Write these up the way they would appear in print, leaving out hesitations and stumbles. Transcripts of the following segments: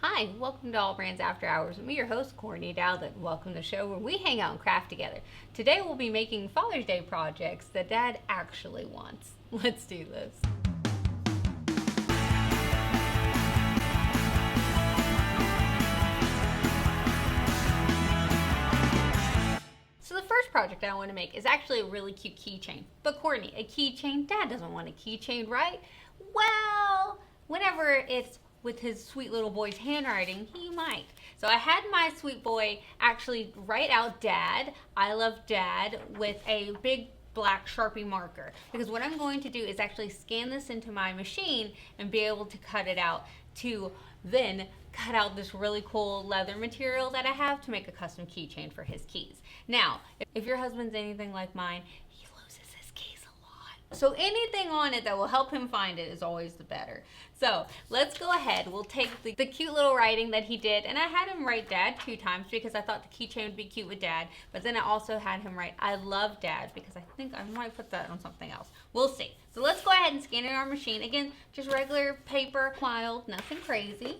Hi, welcome to AllBrands After Hours. I'm your host, Courtney Douthat. Welcome to the show where we hang out and craft together. Today we'll be making Father's Day projects that Dad actually wants. Let's do this. So the first project I want to make is actually a really cute keychain. But Courtney, a keychain? Dad doesn't want a keychain, right? Well, whenever it's with his sweet little boy's handwriting, he might. So I had my sweet boy actually write out Dad, I love Dad, with a big black Sharpie marker. Because what I'm going to do is actually scan this into my machine and be able to cut it out to then cut out this really cool leather material that I have to make a custom keychain for his keys. Now, if your husband's anything like mine, he loses his keys a lot. So anything on it that will help him find it is always the better. So let's go ahead. We'll take the cute little writing that he did, and I had him write Dad 2 times because I thought the keychain would be cute with Dad, but then I also had him write I love Dad because I think I might put that on something else. We'll see. So let's go ahead and scan it in our machine. Again, just regular paper, mild, nothing crazy.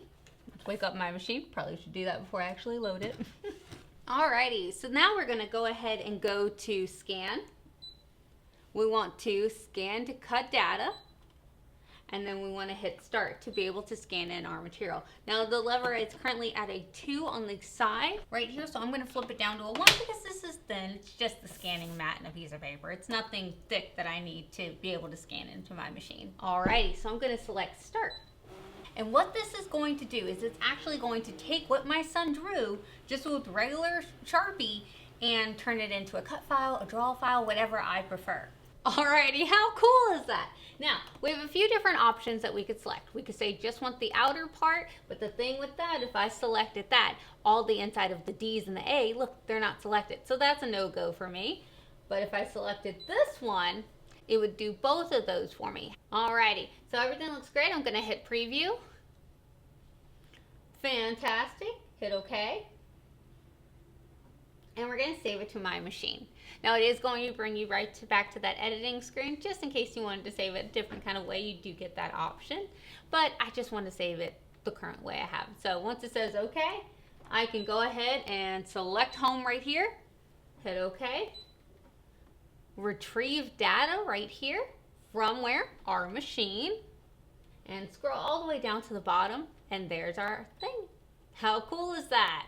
Let's wake up my machine. Probably should do that before I actually load it. Alrighty, so now we're gonna go ahead and go to scan. We want to scan to cut data, and then we want to hit start to be able to scan in our material. Now the lever is currently at a 2 on the side right here, so I'm going to flip it down to a 1 because this is thin. It's just the scanning mat and a piece of paper. It's nothing thick that I need to be able to scan into my machine. Alrighty, so I'm going to select start. And what this is going to do is it's actually going to take what my son drew just with regular Sharpie and turn it into a cut file, a draw file, whatever I prefer. Alrighty, how cool is that? Now, we have a few different options that we could select. We could say just want the outer part, but the thing with that, if I selected that, all the inside of the D's and the A, look, they're not selected. So that's a no-go for me. But if I selected this one, it would do both of those for me. Alrighty, so everything looks great. I'm gonna hit preview. Fantastic, hit OK. And we're going to save it to my machine. Now it is going to bring you right back to that editing screen. Just in case you wanted to save it a different kind of way, you do get that option. But I just want to save it the current way I have. So once it says OK, I can go ahead and select home right here. Hit OK. Retrieve data right here from where? Our machine. And scroll all the way down to the bottom. And there's our thing. How cool is that?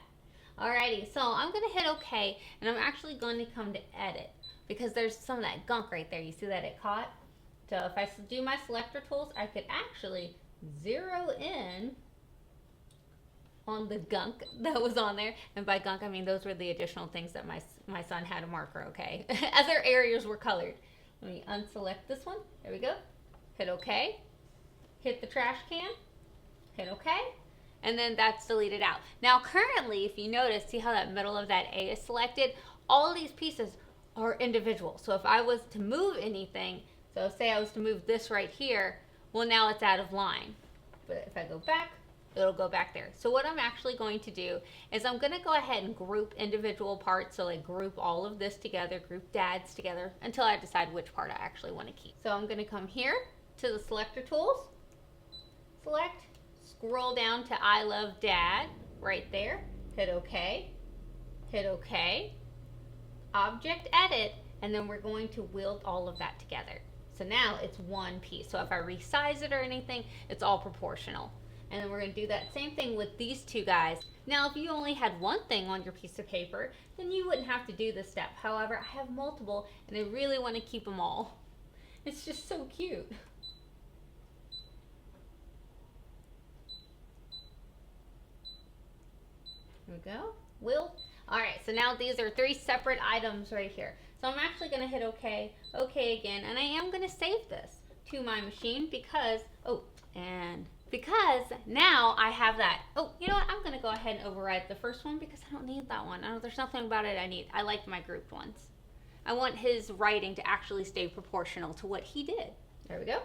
Alrighty, so I'm going to hit OK, and I'm actually going to come to edit because there's some of that gunk right there. You see that it caught? So if I do my selector tools, I could actually zero in on the gunk that was on there. And by gunk, I mean those were the additional things that my son had a marker, okay? Other areas were colored. Let me unselect this one. There we go. Hit OK. Hit the trash can. Hit OK. And then that's deleted out. Now currently, if you notice, see how that middle of that A is selected? All of these pieces are individual. So if I was to move anything, so say I was to move this right here, well now it's out of line. But if I go back, it'll go back there. So what I'm actually going to do is I'm gonna go ahead and group individual parts. So like group all of this together, group dads together until I decide which part I actually wanna keep. So I'm gonna come here to the selector tools, select, scroll down to I love Dad right there, hit OK, hit OK, object edit, and then we're going to wield all of that together. So now it's one piece. So if I resize it or anything, it's all proportional. And then we're going to do that same thing with these two guys. Now if you only had one thing on your piece of paper, then you wouldn't have to do this step. However, I have multiple and I really want to keep them all. It's just so cute. There we go. Will. Alright, so now these are 3 separate items right here. So I'm actually going to hit OK, OK again, and I am going to save this to my machine because, because now I have that. Oh, you know what? I'm going to go ahead and override the first one because I don't need that one. There's nothing about it I need. I like my grouped ones. I want his writing to actually stay proportional to what he did. There we go.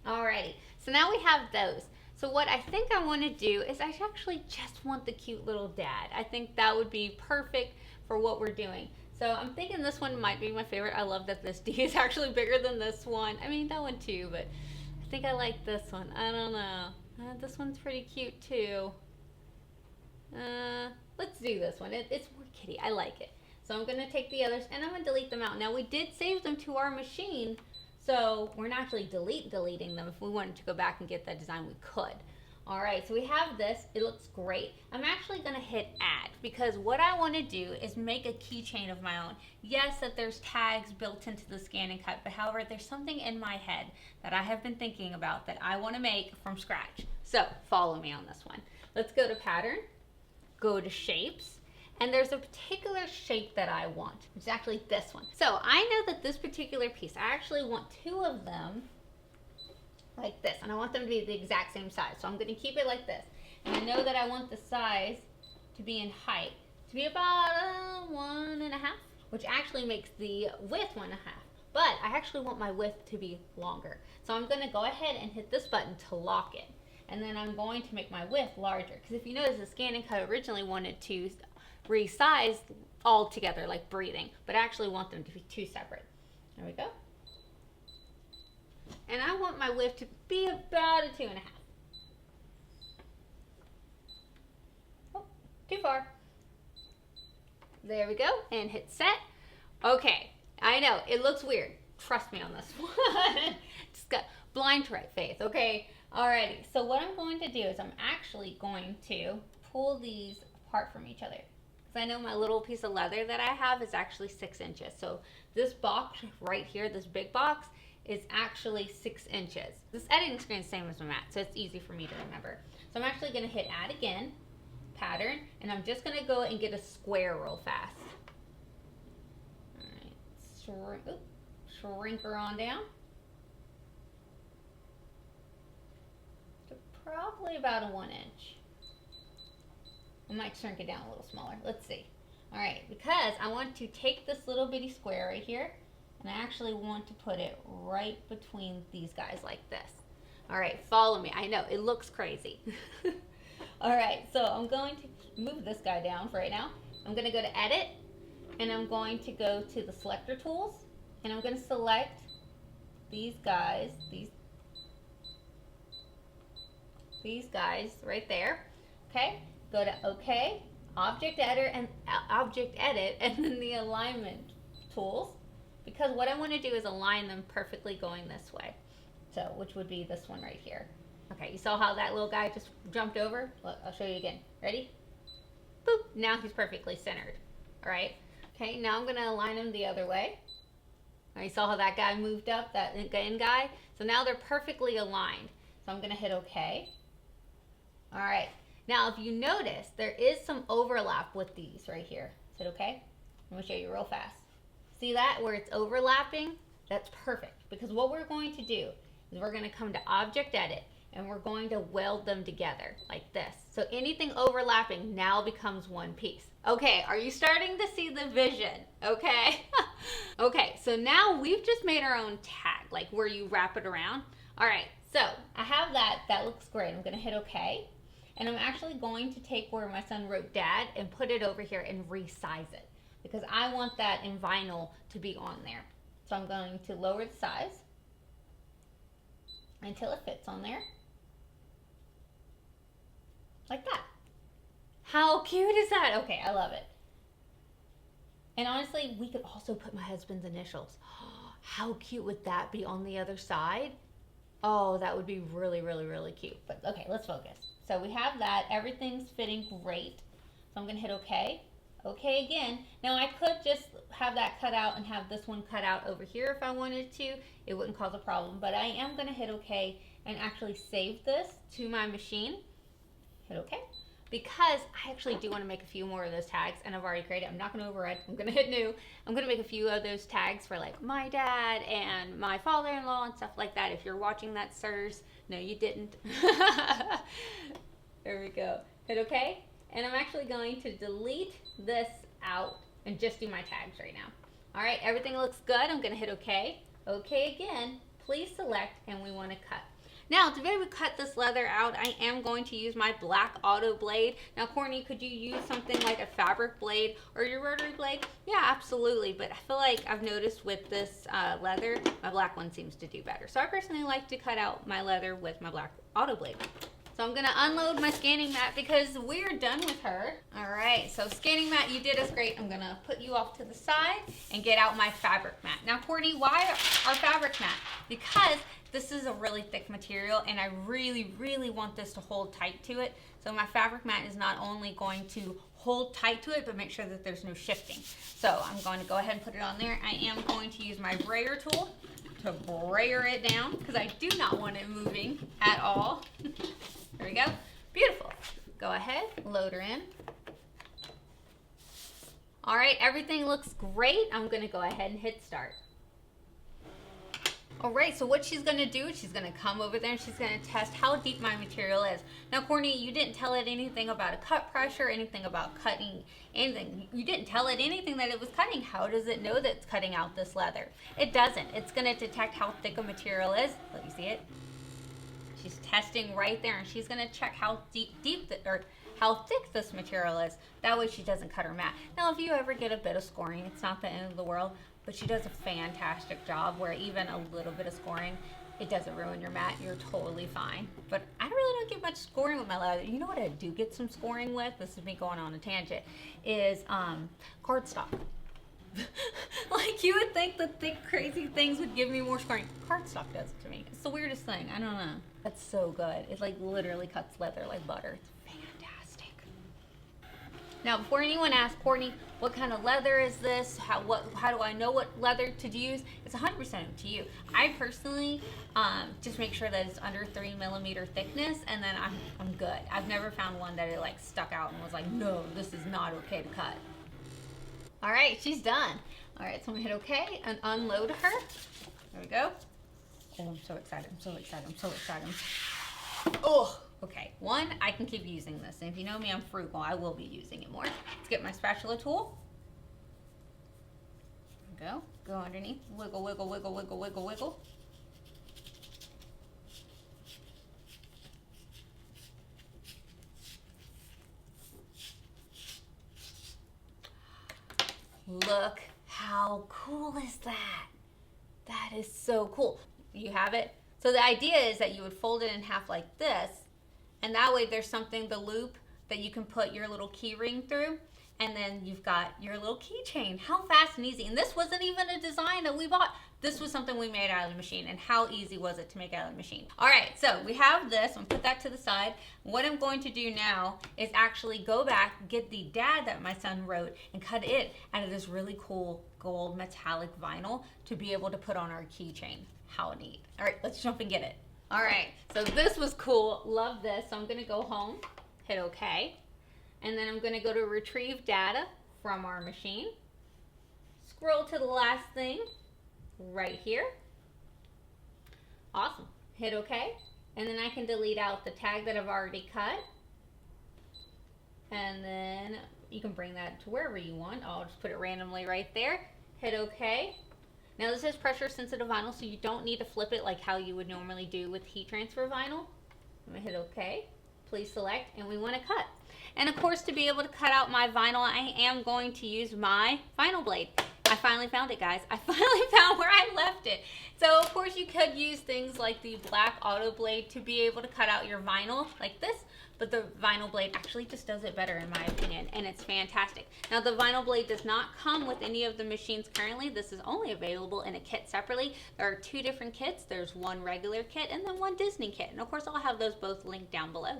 Alrighty, so now we have those. So what I think I want to do is I actually just want the cute little dad. I think that would be perfect for what we're doing. So I'm thinking this one might be my favorite. I love that this D is actually bigger than this one. I mean, that one too, but I think I like this one. I don't know. This one's pretty cute too. Let's do this one. It's more kitty. I like it. So I'm going to take the others and I'm going to delete them out. Now we did save them to our machine, so we're not actually deleting them. If we wanted to go back and get that design, we could. All right, so we have this. It looks great. I'm actually going to hit add because what I want to do is make a keychain of my own. Yes, that there's tags built into the ScanNCut, but however, there's something in my head that I have been thinking about that I want to make from scratch. So follow me on this one. Let's go to pattern, go to shapes, and there's a particular shape that I want, which is actually this one. So I know that this particular piece, I actually want two of them like this, and I want them to be the exact same size. So I'm going to keep it like this. And I know that I want the size to be in height to be about 1.5, which actually makes the width 1.5. But I actually want my width to be longer. So I'm going to go ahead and hit this button to lock it. And then I'm going to make my width larger. Because if you notice, the ScanNCut originally wanted to resize all together like breathing, but I actually want them to be two separate. There we go. And I want my width to be about a 2.5. Oh, too far. There we go, and hit set. Okay, I know, it looks weird. Trust me on this one. Just got blind to right faith, okay? Alrighty, so what I'm going to do is I'm actually going to pull these apart from each other. Because I know my little piece of leather that I have is actually 6 inches. So this box right here, this big box, is actually 6 inches. This editing screen is the same as my mat, so it's easy for me to remember. So I'm actually gonna hit add again, pattern, and I'm just gonna go and get a square real fast. All right, shrink her on down. To probably about a 1 inch. I might shrink it down a little smaller, let's see. All right, because I want to take this little bitty square right here, and I actually want to put it right between these guys like this. All right, follow me. I know, it looks crazy. All right, so I'm going to move this guy down for right now. I'm gonna go to edit, and I'm going to go to the selector tools, and I'm gonna select these guys, these guys right there, okay? Go to OK, object edit, and then the alignment tools. Because what I want to do is align them perfectly going this way. So, which would be this one right here. Okay, you saw how that little guy just jumped over? Look, I'll show you again. Ready? Boop, now he's perfectly centered. All right, okay, now I'm gonna align him the other way. Now you saw how that guy moved up, that end guy? So now they're perfectly aligned. So I'm gonna hit OK. All right, now if you notice, there is some overlap with these right here. Is it okay? I'm gonna show you real fast. See that, where it's overlapping? That's perfect, because what we're going to do is we're gonna come to Object Edit, and we're going to weld them together like this. So anything overlapping now becomes one piece. Okay, are you starting to see the vision? Okay. Okay, so now we've just made our own tag, like where you wrap it around. All right, so I have that looks great. I'm gonna hit OK, and I'm actually going to take where my son wrote Dad and put it over here and resize it, because I want that in vinyl to be on there. So I'm going to lower the size until it fits on there. Like that. How cute is that? Okay, I love it. And honestly, we could also put my husband's initials. How cute would that be on the other side? Oh, that would be really, really, really cute. But okay, let's focus. So we have that. Everything's fitting great. So I'm going to hit OK. OK again. Now I could just have that cut out and have this one cut out over here if I wanted to. It wouldn't cause a problem. But I am going to hit OK and actually save this to my machine. Hit OK. Because I actually do want to make a few more of those tags, and I've already created. I'm not going to override. I'm going to hit new. I'm going to make a few of those tags for like my dad and my father-in-law and stuff like that. If you're watching that, sirs, no, you didn't. There we go. Hit OK. And I'm actually going to delete this out and just do my tags right now. All right, everything looks good. I'm going to hit OK. OK again. Please select, and we want to cut. Now, to be able to cut this leather out, I am going to use my black auto blade. Now, Courtney, could you use something like a fabric blade or your rotary blade? Yeah, absolutely. But I feel like I've noticed with this leather, my black one seems to do better. So I personally like to cut out my leather with my black auto blade. So I'm gonna unload my scanning mat because we're done with her. All right, so scanning mat, you did us great. I'm gonna put you off to the side and get out my fabric mat. Now, Courtney, why our fabric mat? Because this is a really thick material and I really, really want this to hold tight to it. So my fabric mat is not only going to hold tight to it, but make sure that there's no shifting. So I'm going to go ahead and put it on there. I am going to use my brayer tool to brayer it down because I do not want it moving at all. There we go. Beautiful. Go ahead, load her in. All right, everything looks great. I'm gonna go ahead and hit start. All right, so what she's gonna do is she's gonna come over there and she's gonna test how deep my material is. Now, Courtney, you didn't tell it anything about a cut pressure, anything about cutting, anything. You didn't tell it anything that it was cutting. How does it know that it's cutting out this leather? It doesn't. It's gonna detect how thick a material is. Let me see it. She's testing right there, and she's gonna check how how thick this material is. That way she doesn't cut her mat. Now, if you ever get a bit of scoring, it's not the end of the world, but she does a fantastic job where even a little bit of scoring, it doesn't ruin your mat. You're totally fine. But I really don't get much scoring with my leather. You know what I do get some scoring with? This is me going on a tangent. Is cardstock. Like, you would think the thick, crazy things would give me more scoring. Cardstock does it to me. It's the weirdest thing. I don't know. That's so good. It like literally cuts leather like butter. It's fantastic. Now, before anyone asks, Courtney, what kind of leather is this? How do I know what leather to use? It's 100% up to you. I personally just make sure that it's under 3mm thickness, and then I'm good. I've never found one that it like stuck out and was like, no, this is not okay to cut. All right, she's done. All right, so I'm gonna hit okay and unload her. There we go. Oh, I'm so excited, I'm so excited, I'm so excited. Oh, okay. One, I can keep using this. And if you know me, I'm frugal. I will be using it more. Let's get my spatula tool. There we go. Go underneath. Wiggle, wiggle, wiggle, wiggle, wiggle, wiggle. Look how cool is that? That is so cool. You have it? So the idea is that you would fold it in half like this, and that way there's something, the loop, that you can put your little key ring through, and then you've got your little keychain. How fast and easy. And this wasn't even a design that we bought. This was something we made out of the machine. And how easy was it to make out of the machine? All right, so we have this. I'm gonna put that to the side. What I'm going to do now is actually go back, get the dad that my son wrote, and cut it out of this really cool gold metallic vinyl to be able to put on our keychain. How neat. All right, let's jump and get it. All right, so this was cool. Love this. So I'm gonna go home, hit okay. And then I'm gonna go to retrieve data from our machine. Scroll to the last thing right here. Awesome, hit okay. And then I can delete out the tag that I've already cut. And then you can bring that to wherever you want. I'll just put it randomly right there. Hit okay. Now this is pressure sensitive vinyl, so you don't need to flip it like how you would normally do with heat transfer vinyl. I'm gonna hit okay. Please select, and we wanna cut. And of course, to be able to cut out my vinyl, I am going to use my vinyl blade. I finally found it, guys. I finally found where I left it. So of course you could use things like the black auto blade to be able to cut out your vinyl like this, but the vinyl blade actually just does it better in my opinion, and it's fantastic. Now the vinyl blade does not come with any of the machines currently. This is only available in a kit separately. There are two different kits. There's one regular kit and then one Disney kit. And of course I'll have those both linked down below.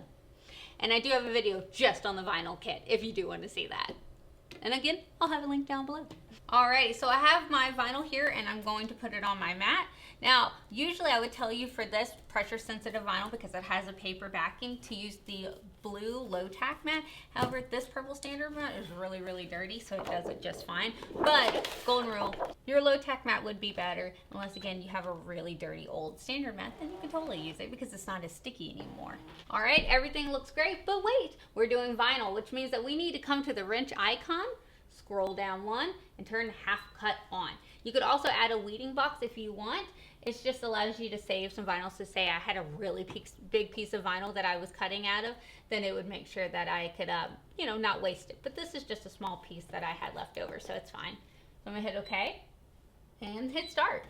And I do have a video just on the vinyl kit if you do want to see that. And again, I'll have a link down below. Alrighty, so I have my vinyl here and I'm going to put it on my mat. Now, usually I would tell you for this pressure sensitive vinyl, because it has a paper backing, to use the blue low tack mat. However, this purple standard mat is really, really dirty, so it does it just fine. But golden rule, your low tack mat would be better, unless again you have a really dirty old standard mat, then you can totally use it because it's not as sticky anymore. All right, everything looks great, but wait, we're doing vinyl, which means that we need to come to the wrench icon, scroll down one, and turn half cut on. You could also add a weeding box if you want. It just allows you to save some vinyls. To say I had a really big piece of vinyl that I was cutting out of, then it would make sure that I could, you know, not waste it. But this is just a small piece that I had left over, so it's fine. So I'm gonna hit okay and hit start.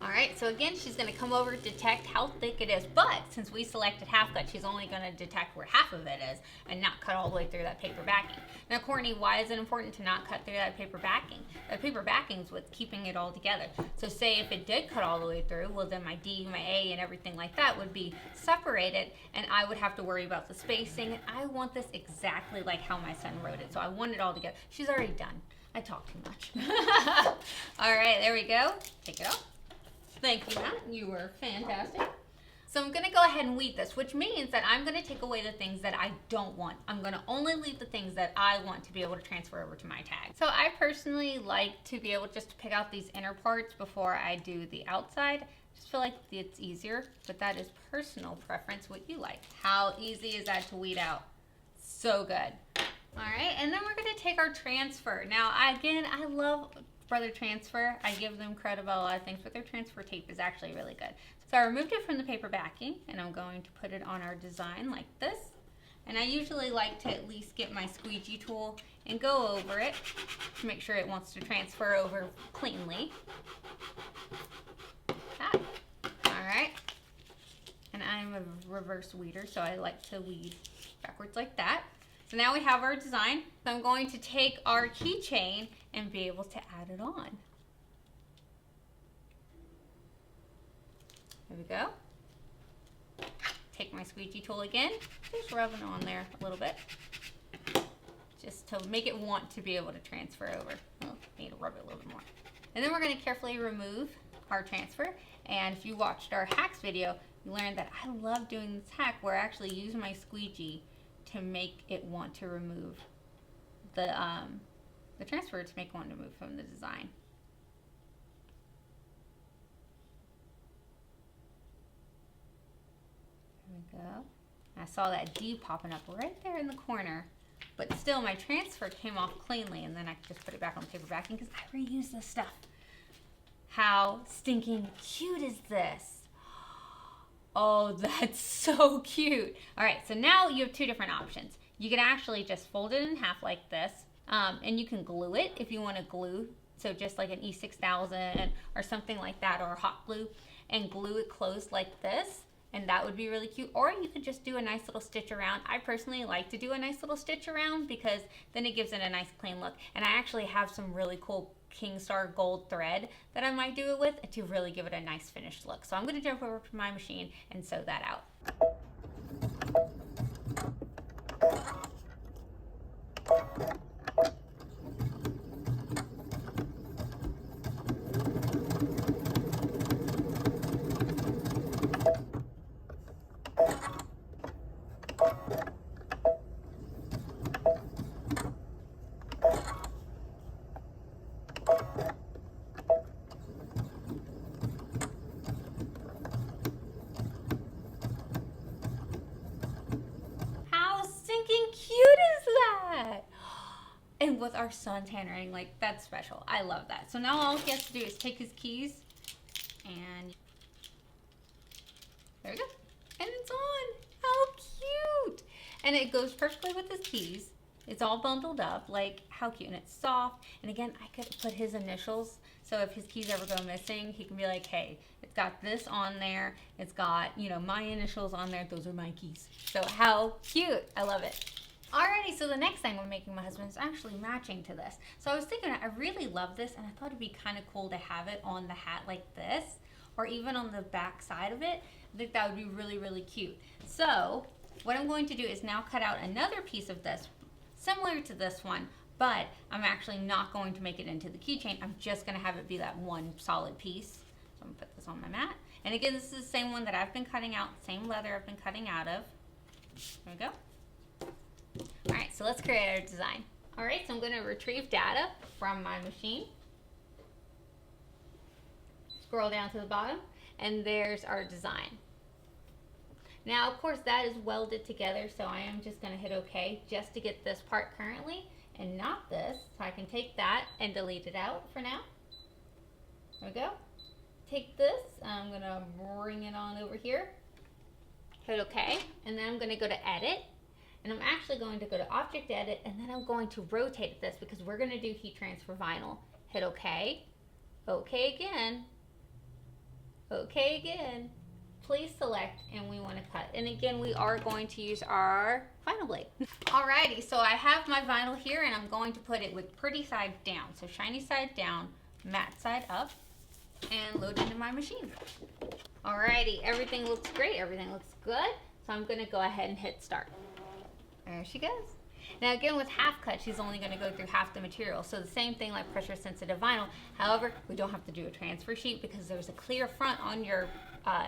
All right, so again, she's gonna come over to detect how thick it is, but since we selected half cut, she's only gonna detect where half of it is and not cut all the way through that paper backing. Now, Courtney, why is it important to not cut through that paper backing? The paper backing's with keeping it all together. So say if it did cut all the way through, well then my D, my A, and everything like that would be separated, and I would have to worry about the spacing, and I want this exactly like how my son wrote it, so I want it all together. She's already done. I talk too much. All right, there we go. Take it off. Thank you, Matt. You were fantastic. So I'm gonna go ahead and weed this, which means that I'm gonna take away the things that I don't want. I'm gonna only leave the things that I want to be able to transfer over to my tag. So I personally like to be able just to pick out these inner parts before I do the outside. Just feel like it's easier, but that is personal preference, what you like. How easy is that to weed out? So good. All right, and then we're gonna take our transfer. Now, again, I love Brother Transfer. I give them credit about a lot of things, but their transfer tape is actually really good. So I removed it from the paper backing, and I'm going to put it on our design like this. And I usually like to at least get my squeegee tool and go over it to make sure it wants to transfer over cleanly. That. All right. And I'm a reverse weeder, so I like to weed backwards like that. So now we have our design. So I'm going to take our keychain and be able to add it on. There we go. Take my squeegee tool again, just rub it on there a little bit, just to make it want to be able to transfer over. Oh, need to rub it a little bit more. And then we're going to carefully remove our transfer. And if you watched our hacks video, you learned that I love doing this hack where I actually use my squeegee to make it want to remove the transfer, to make it want to move from the design. There we go. I saw that D popping up right there in the corner, but still my transfer came off cleanly, and then I could just put it back on the paper backing because I reuse this stuff. How stinking cute is this? Oh, that's so cute. All right, so now you have two different options. You can actually just fold it in half like this, and you can glue it if you want to glue. So just like an E6000 or something like that, or a hot glue, and glue it closed like this, and that would be really cute. Or you could just do a nice little stitch around. I personally like to do a nice little stitch around because then it gives it a nice clean look. And I actually have some really cool Kingstar gold thread that I might do it with to really give it a nice finished look. So I'm going to jump over to my machine and sew that out. And with our son's handwriting, like, that's special. I love that. So now all he has to do is take his keys, and there we go. And it's on. How cute. And it goes perfectly with his keys. It's all bundled up, like, how cute. And it's soft. And again, I could put his initials, so if his keys ever go missing, he can be like, hey, it's got this on there. It's got, you know, my initials on there. Those are my keys. So how cute. I love it. Alrighty, so the next thing I'm making my husband is actually matching to this. So I was thinking, I really love this, and I thought it'd be kind of cool to have it on the hat like this, or even on the back side of it. I think that would be really, really cute. So what I'm going to do is now cut out another piece of this, similar to this one, but I'm actually not going to make it into the keychain. I'm just going to have it be that one solid piece. So I'm going to put this on my mat. And again, this is the same one that I've been cutting out, same leather I've been cutting out of. There we go. All right, so let's create our design. All right, so I'm going to retrieve data from my machine. Scroll down to the bottom, and there's our design. Now, of course, that is welded together, so I am just going to hit OK just to get this part currently and not this. So I can take that and delete it out for now. There we go. Take this, I'm going to bring it on over here. Hit OK, and then I'm going to go to Edit. And I'm actually going to go to Object Edit, and then I'm going to rotate this because we're going to do heat transfer vinyl. Hit OK. OK again. Okay again. Please select, and we want to cut. And again, we are going to use our vinyl blade. Alrighty, so I have my vinyl here, and I'm going to put it with pretty side down. So shiny side down, matte side up, and load into my machine. Alrighty, everything looks great, everything looks good. So I'm gonna go ahead and hit start. There she goes. Now again, with half cut, she's only going to go through half the material. So the same thing like pressure sensitive vinyl. However, we don't have to do a transfer sheet because there's a clear front on your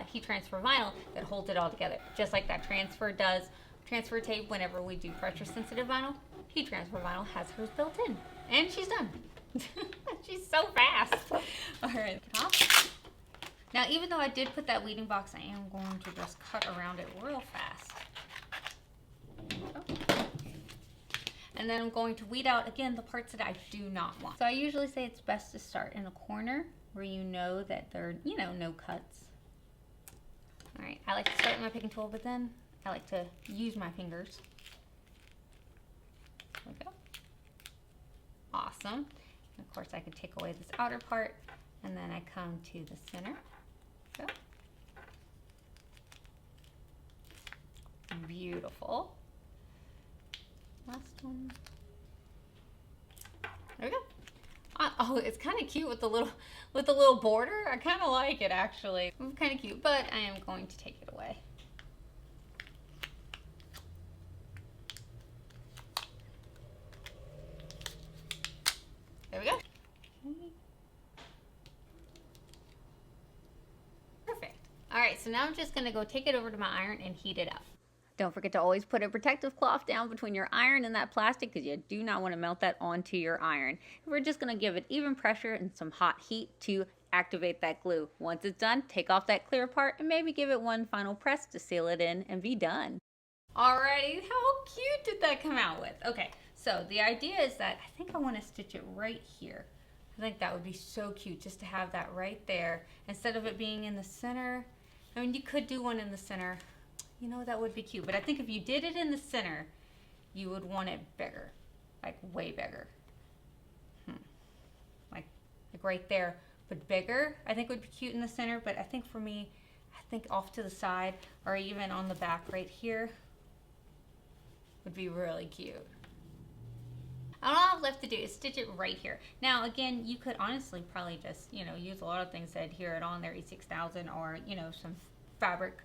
heat transfer vinyl that holds it all together. Just like that transfer tape whenever we do pressure sensitive vinyl. Heat transfer vinyl has hers built in. And she's done. She's so fast. All right, get off. Now even though I did put that weeding box, I am going to just cut around it real fast. And then I'm going to weed out, again, the parts that I do not want. So I usually say it's best to start in a corner where you know that there are, no cuts. All right, I like to start with my picking tool, but then I like to use my fingers. There we go. Awesome. And of course, I could take away this outer part, and then I come to the center. Go. Beautiful. Last one. There we go. Oh, it's kind of cute with the little border. I kind of like it actually. It's kind of cute, but I am going to take it away. There we go. Perfect. All right, so now I'm just gonna go take it over to my iron and heat it up. Don't forget to always put a protective cloth down between your iron and that plastic because you do not want to melt that onto your iron. We're just going to give it even pressure and some hot heat to activate that glue. Once it's done, take off that clear part and maybe give it one final press to seal it in and be done. Alrighty, how cute did that come out with? Okay, so the idea is that I think I want to stitch it right here. I think that would be so cute just to have that right there instead of it being in the center. I mean, you could do one in the center. That would be cute. But I think if you did it in the center, you would want it bigger. Like way bigger. Like right there. But bigger, I think would be cute in the center. But I think for me, I think off to the side or even on the back right here would be really cute. All I have left to do is stitch it right here. Now, again, you could honestly probably just, use a lot of things that adhere it on there, E6000 or, some fabric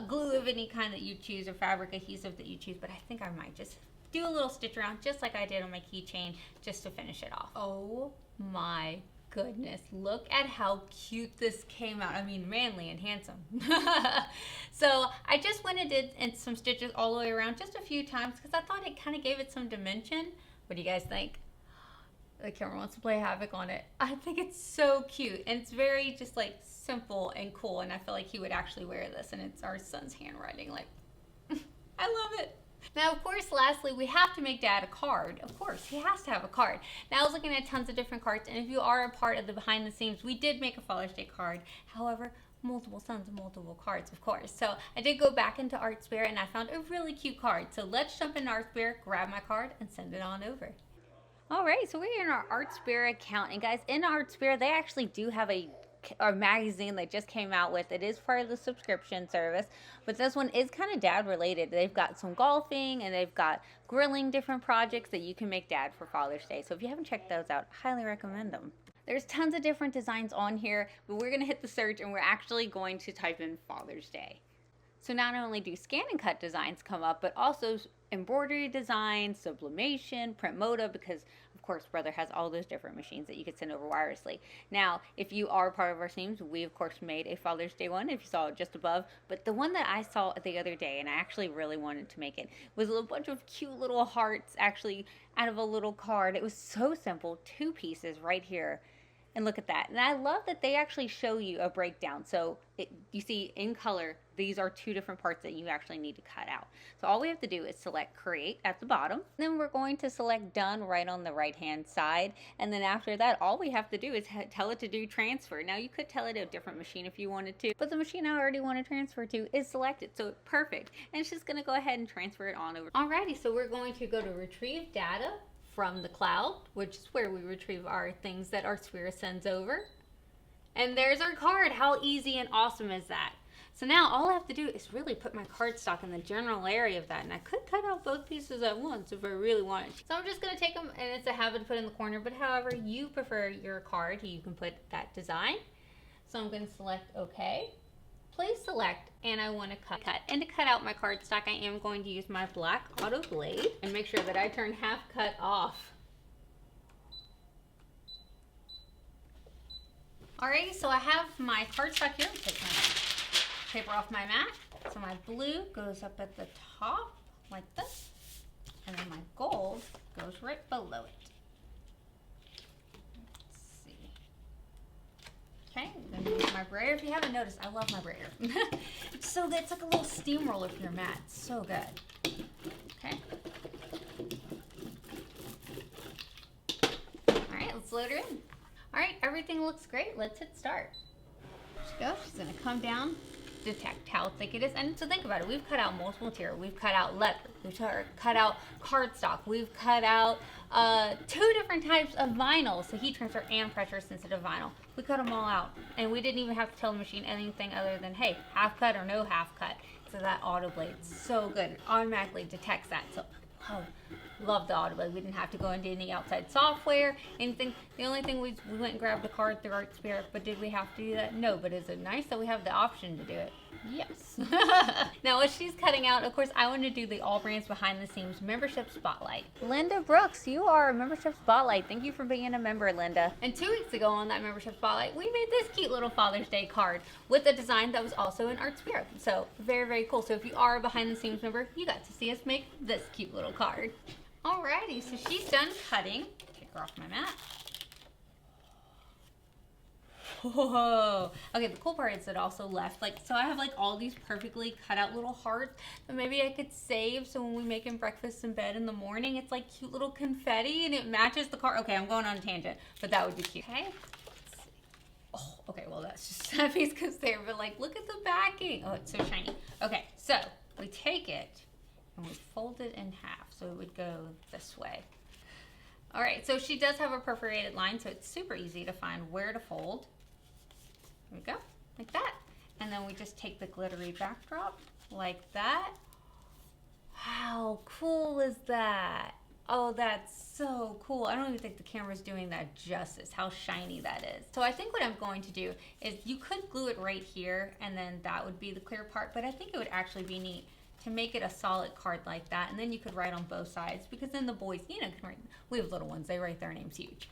glue of any kind that you choose or fabric adhesive that you choose, but I think I might just do a little stitch around just like I did on my keychain just to finish it off. Oh my goodness, look at how cute this came out. I mean, manly and handsome. So I just went and did some stitches all the way around just a few times because I thought it kind of gave it some dimension. What do you guys think? The camera wants to play havoc on it. I think it's so cute and it's very just like simple and cool, and I feel like he would actually wear this, and it's our son's handwriting. Like, I love it. Now, of course, lastly, we have to make Dad a card. Of course, he has to have a card. Now, I was looking at tons of different cards, and if you are a part of the behind the scenes, we did make a Father's Day card. However, multiple sons and multiple cards, of course. So I did go back into Artspare, and I found a really cute card. So let's jump into Artspare, grab my card, and send it on over. All right, so we're in our Artspare account, and guys, in Artspare, they actually do have a magazine they just came out with. It is part of the subscription service, but this one is kind of dad related. They've got some golfing and they've got grilling different projects that you can make dad for Father's Day. So if you haven't checked those out, highly recommend them. There's tons of different designs on here, but we're going to hit the search and we're actually going to type in Father's Day. So not only do ScanNCut designs come up, but also embroidery designs, sublimation, print moda, because of course Brother has all those different machines that you could send over wirelessly. Now, if you are part of our teams, we of course made a Father's Day one, if you saw it just above, but the one that I saw the other day, and I actually really wanted to make it, was a bunch of cute little hearts actually out of a little card. It was so simple, 2 pieces right here. And look at that. And I love that they actually show you a breakdown. So you see in color, these are 2 different parts that you actually need to cut out. So all we have to do is select create at the bottom. Then we're going to select done right on the right hand side. And then after that, all we have to do is tell it to do transfer. Now you could tell it a different machine if you wanted to, but the machine I already want to transfer to is selected. So perfect. And it's just going to go ahead and transfer it on over. Alrighty, so we're going to go to retrieve data from the cloud, which is where we retrieve our things that Artspare sends over. And there's our card. How easy and awesome is that? So now all I have to do is really put my cardstock in the general area of that. And I could cut out both pieces at once if I really wanted to. So I'm just gonna take them, and it's a habit to put in the corner, but however you prefer your card, you can put that design. So I'm gonna select okay. Please select, and I wanna cut. And to cut out my cardstock, I am going to use my black auto blade and make sure that I turn half cut off. Alrighty, so I have my cardstock here. Take my paper off my mat. So my blue goes up at the top like this, and then my gold goes right below it. Let's see. Okay, I'm gonna use my brayer. If you haven't noticed, I love my brayer. It's so good. It's like a little steamroller for your mat. It's so good. Okay. Alright, let's load her in. Alright, everything looks great. Let's hit start. There she goes. She's gonna come down, detect how thick it is. And so think about it, we've cut out multiple material. We've cut out leather, we've cut out cardstock, we've cut out 2 different types of vinyl, so heat transfer and pressure sensitive vinyl. We cut them all out, and we didn't even have to tell the machine anything other than, hey, half cut or no half cut. So that auto blade, so good, it automatically detects that. So love the auto blade. We didn't have to go into any outside software, anything. The only thing we went and grabbed a card through ArtSpirit, but did we have to do that? No, but is it nice that we have the option to do it? Yes. Now, as she's cutting out, of course, I want to do the AllBrands behind the scenes membership spotlight. Linda Brooks, you are a membership spotlight. Thank you for being a member, Linda. And 2 weeks ago on that membership spotlight, we made this cute little Father's Day card with a design that was also in ArtSpirit. So very, very cool. So if you are a behind the scenes member, you got to see us make this cute little card. Alrighty, so she's done cutting. Take her off my mat. Whoa. Okay, the cool part is it also left, so I have all these perfectly cut out little hearts that maybe I could save, so when we make him breakfast in bed in the morning, it's like cute little confetti and it matches the card. Okay, I'm going on a tangent, but that would be cute. Okay, let's see. Oh, okay, well that's just that piece goes there, but look at the backing. Oh, it's so shiny. Okay, so we take it and we fold it in half, so it would go this way. All right, so she does have a perforated line, so it's super easy to find where to fold. There we go, like that. And then we just take the glittery backdrop like that. How cool is that? Oh, that's so cool. I don't even think the camera's doing that justice, how shiny that is. So I think what I'm going to do is you could glue it right here and then that would be the clear part, but I think it would actually be neat to make it a solid card like that, and then you could write on both sides, because then the boys, can write. We have little ones, they write their names huge.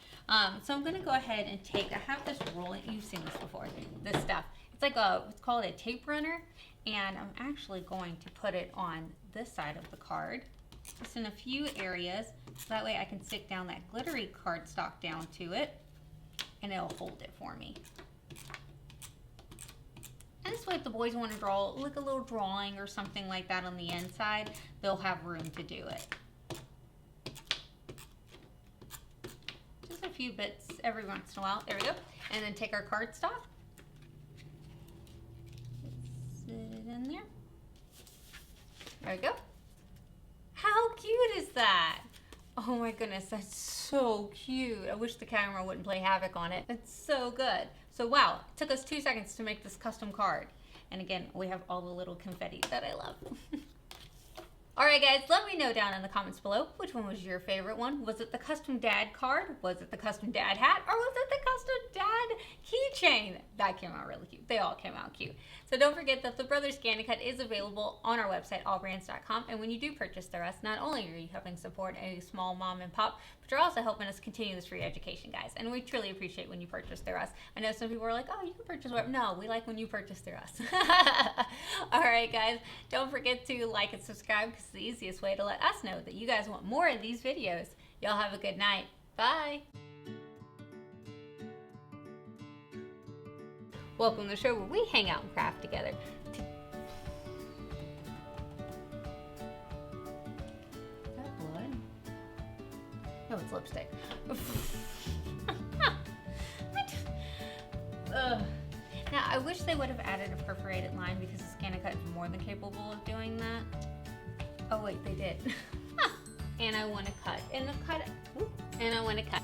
So I'm gonna go ahead and I have this rolling, you've seen this before, this stuff. It's it's called a tape runner, and I'm actually going to put it on this side of the card, just in a few areas, so that way I can stick down that glittery cardstock down to it, and it'll hold it for me. And this way, if the boys want to draw a little drawing or something like that on the inside, they'll have room to do it. Just a few bits every once in a while. There we go. And then take our cardstock. Sit it in there. There we go. How cute is that? Oh my goodness, that's so cute. I wish the camera wouldn't play havoc on it. It's so good. So wow, it took us 2 seconds to make this custom card. And again, we have all the little confetti that I love. All right, guys, let me know down in the comments below which one was your favorite one. Was it the custom dad card? Was it the custom dad hat? Or was it the custom dad keychain? That came out really cute. They all came out cute. So don't forget that the Brother ScanNCut is available on our website, allbrands.com. And when you do purchase through us, not only are you helping support a small mom and pop, but you're also helping us continue this free education, guys. And we truly appreciate when you purchase through us. I know some people are like, oh, you can purchase web. No, we like when you purchase through us. All right, guys, don't forget to like and subscribe, because it's the easiest way to let us know that you guys want more of these videos. Y'all have a good night. Bye. Welcome to the show where we hang out and craft together. Is that blood? No, it's lipstick. Now, I wish they would have added a perforated line, because the ScanNCut is more than capable of doing that. Oh wait, they did. And I want to cut. And I want to cut.